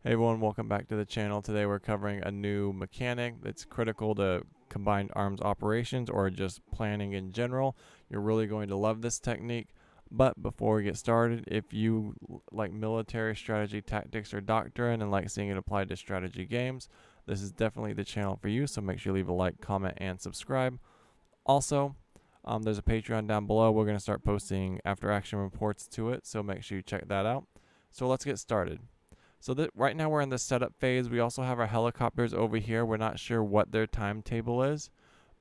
Hey everyone, welcome back to the channel. Today we're covering a new mechanic that's critical to combined arms operations or just planning in general. You're really going to love this technique. But before we get started, if you like military strategy, tactics, or doctrine and like seeing it applied to strategy games, this is definitely the channel for you. So make sure you leave a like, comment, and subscribe. Also, there's a Patreon down below. We're going to start posting after action reports to it, so make sure you check that out. So let's get started. So right now we're in the setup phase. We also have our helicopters over here. We're not sure what their timetable is,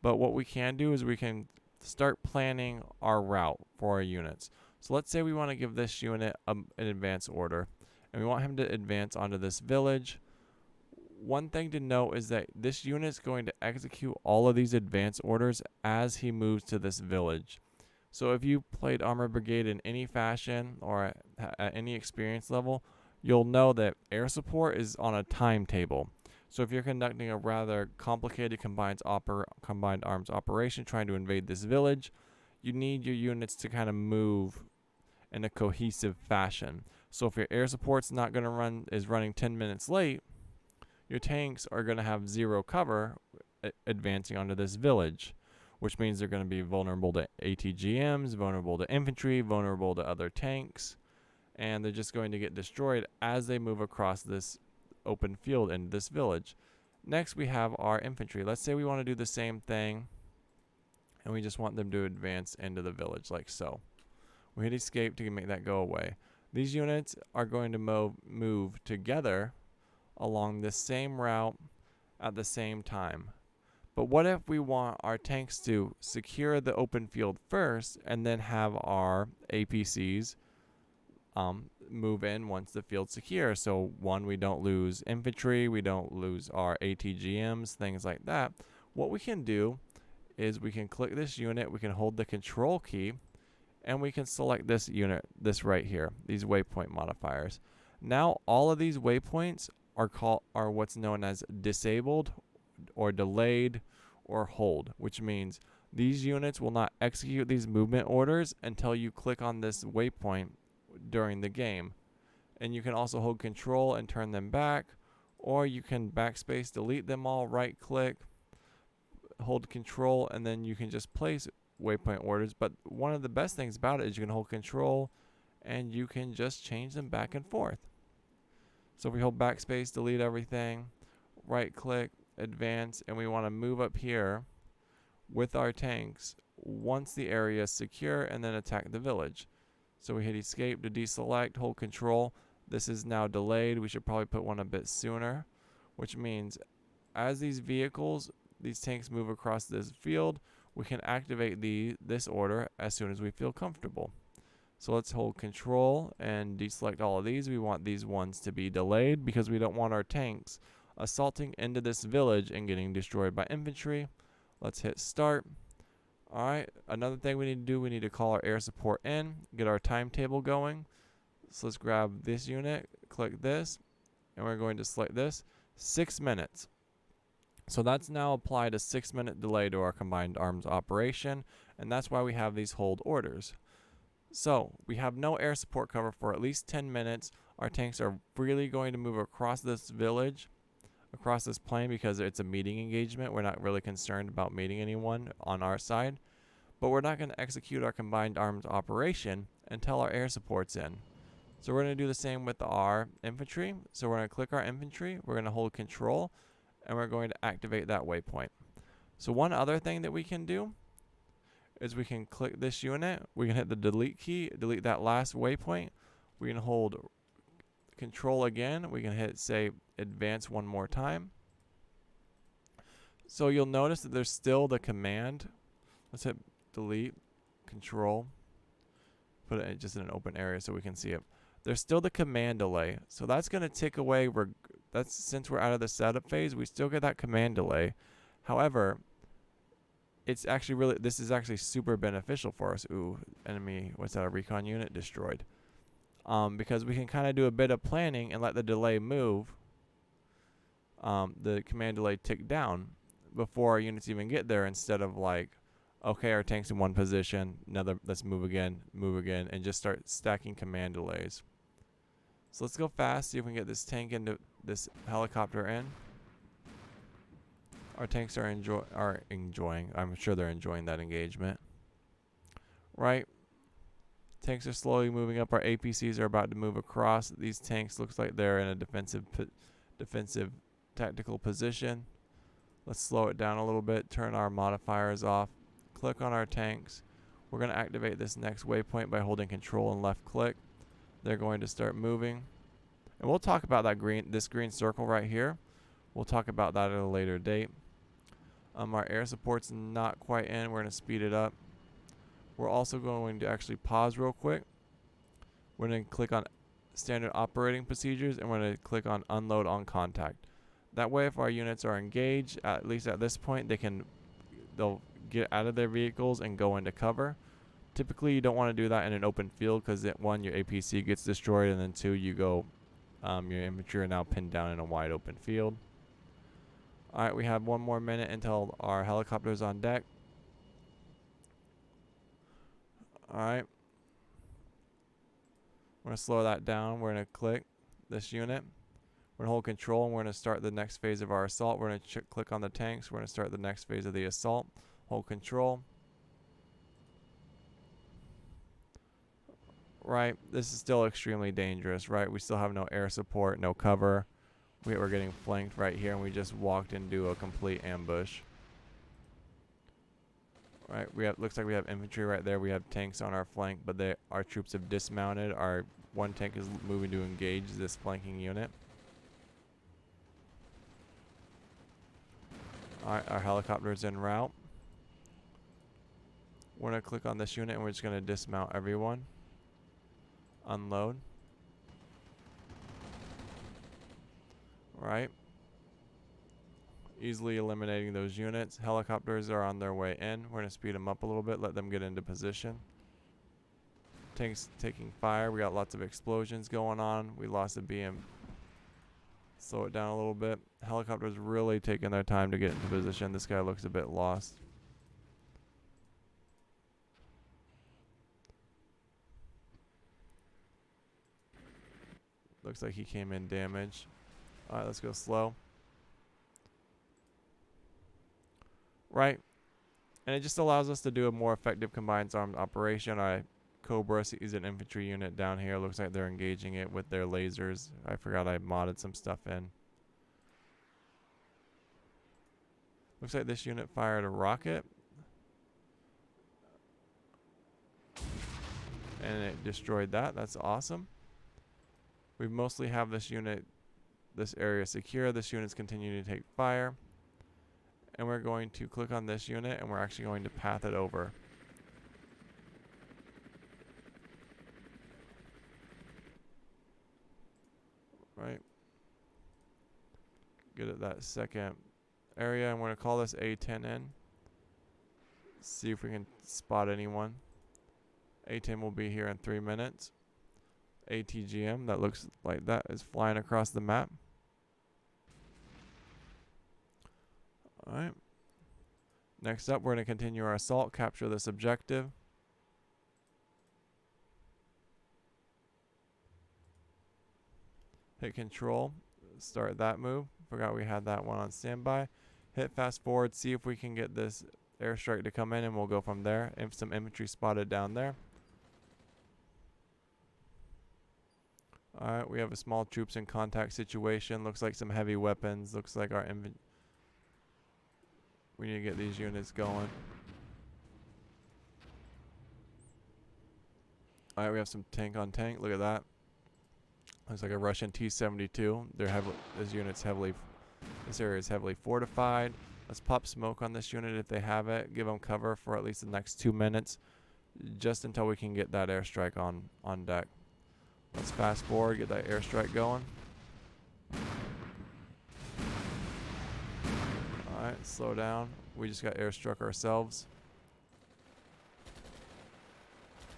but what we can do is we can start planning our route for our units. So let's say we want to give this unit an advance order, and we want him to advance onto this village. One thing to note is that this unit is going to execute all of these advance orders as he moves to this village. So if you played Armored Brigade in any fashion or at any experience level, you'll know that air support is on a timetable. So if you're conducting a rather complicated combined arms operation trying to invade this village, you need your units to kind of move in a cohesive fashion. So if your air support's not going to is running 10 minutes late, your tanks are going to have zero cover advancing onto this village, which means they're going to be vulnerable to ATGMs, vulnerable to infantry, vulnerable to other tanks, and they're just going to get destroyed as they move across this open field in this village. Next, we have our infantry. Let's say we want to do the same thing, and we just want them to advance into the village like so. We hit escape to make that go away. These units are going to move together along the same route at the same time. But what if we want our tanks to secure the open field first and then have our APCs move in once the field's secure? So one, we don't lose infantry, we don't lose our ATGMs, things like that. What we can do is we can click this unit, we can hold the control key, and we can select this unit, this right here, these waypoint modifiers. Now all of these waypoints are what's known as disabled or delayed or hold, which means these units will not execute these movement orders until you click on this waypoint during the game. And you can also hold control and turn them back, or you can backspace delete them all, right click, hold control, and then you can just place waypoint orders. But one of the best things about it is you can hold control and you can just change them back and forth. So if we hold backspace, delete everything, right click, advance, and we want to move up here with our tanks once the area is secure and then attack the village. So we hit escape to deselect, hold control. This is now delayed. We should probably put one a bit sooner, which means as these tanks move across this field, we can activate this order as soon as we feel comfortable. So let's hold control and deselect all of these. We want these ones to be delayed because we don't want our tanks assaulting into this village and getting destroyed by infantry. Let's hit start. Alright, another thing we need to do, we need to call our air support in, get our timetable going. So let's grab this unit, click this, and we're going to select this, 6 minutes. So that's now applied a 6-minute delay to our combined arms operation, and that's why we have these hold orders. So we have no air support cover for at least 10 minutes. Our tanks are freely going to move across this village, across this plane, because it's a meeting engagement. We're not really concerned about meeting anyone on our side, but we're not going to execute our combined arms operation until our air support's in. So we're going to do the same with our infantry. So we're going to click our infantry, we're going to hold control, and we're going to activate that waypoint. So one other thing that we can do is we can click this unit, we can hit the delete key, delete that last waypoint, we can hold control again, we can hit say advance one more time. So you'll notice that there's still the command. Let's hit delete, control, put it just in an open area so we can see it. There's still the command delay, so that's going to tick away. That's since we're out of the setup phase, we still get that command delay. However, it's actually this is actually super beneficial for us. Ooh, enemy, what's that, a recon unit destroyed. Because we can kind of do a bit of planning and let the delay move, the command delay tick down before our units even get there, instead of like, okay, our tank's in one position, let's move again, and just start stacking command delays. So let's go fast, see if we can get this tank into this helicopter in. Our tanks are enjoying. I'm sure they're enjoying that engagement. Right. Tanks are slowly moving up. Our APCs are about to move across. These tanks looks like they're in a defensive tactical position. Let's slow it down a little bit. Turn our modifiers off. Click on our tanks. We're going to activate this next waypoint by holding Control and left click. They're going to start moving. And we'll talk about this green circle right here. We'll talk about that at a later date. Our air support's not quite in. We're going to speed it up. We're also going to actually pause real quick. We're going to click on standard operating procedures, and we're going to click on unload on contact. That way, if our units are engaged, at least at this point, they'll get out of their vehicles and go into cover. Typically, you don't want to do that in an open field because, one, your APC gets destroyed, and then two, your infantry are now pinned down in a wide open field. Alright, we have 1 more minute until our helicopter's on deck. Alright. We're going to slow that down. We're going to click this unit. We're going to hold Control, and we're going to start the next phase of our assault. We're going to click on the tanks. We're going to start the next phase of the assault. Hold Control. Right. This is still extremely dangerous, right? We still have no air support, no cover. We're getting flanked right here, and we just walked into a complete ambush. Right, looks like we have infantry right there. We have tanks on our flank, but our troops have dismounted. Our one tank is moving to engage this flanking unit. Alright, our helicopter is en route. We're going to click on this unit, and we're just going to dismount everyone. Unload. Right. Easily eliminating those units. Helicopters are on their way in. We're going to speed them up a little bit, let them get into position. Tanks taking fire. We got lots of explosions going on. We lost a BM. Slow it down a little bit. Helicopters really taking their time to get into position. This guy looks a bit lost. Looks like he came in damaged. Alright, let's go slow. Right. And it just allows us to do a more effective combined armed operation. Our Cobra is an infantry unit down here. Looks like they're engaging it with their lasers. I forgot I modded some stuff in. Looks like this unit fired a rocket. And it destroyed that. That's awesome. We mostly have this area secure. This unit's continuing to take fire. And we're going to click on this unit, and we're actually going to path it over. Right. Get at that second area, and we're going to call this A-10 in. See if we can spot anyone. A-10 will be here in 3 minutes. ATGM, that looks like that, is flying across the map. Alright. Next up, we're going to continue our assault, capture this objective. Hit Control, start that move. Forgot we had that one on standby. Hit fast forward, see if we can get this airstrike to come in, and we'll go from there. Some infantry spotted down there. Alright, we have a small troops in contact situation. Looks like some heavy weapons. Looks like our we need to get these units going. Alright, we have some tank on tank. Look at that. Looks like a Russian T-72. This area is heavily fortified. Let's pop smoke on this unit if they have it. Give them cover for at least the next 2 minutes, just until we can get that airstrike on deck. Let's fast forward, get that airstrike going. Alright, slow down. We just got airstruck ourselves.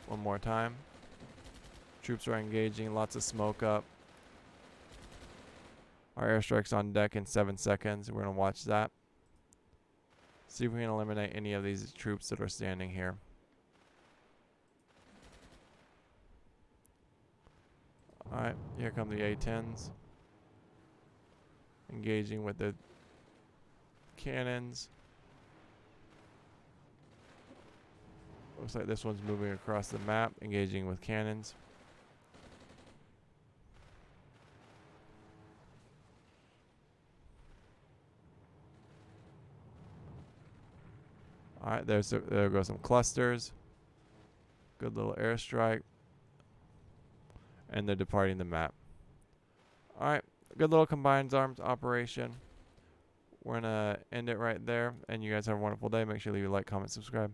One more time. Troops are engaging, lots of smoke up. Our airstrike's on deck in 7 seconds. We're going to watch that. See if we can eliminate any of these troops that are standing here. Alright, here come the A-10s. Engaging with the cannons. Looks like this one's moving across the map, engaging with cannons. Alright, there go some clusters. Good little airstrike. And they're departing the map. Alright, good little combined arms operation. We're going to end it right there. And you guys have a wonderful day. Make sure you leave a like, comment, subscribe.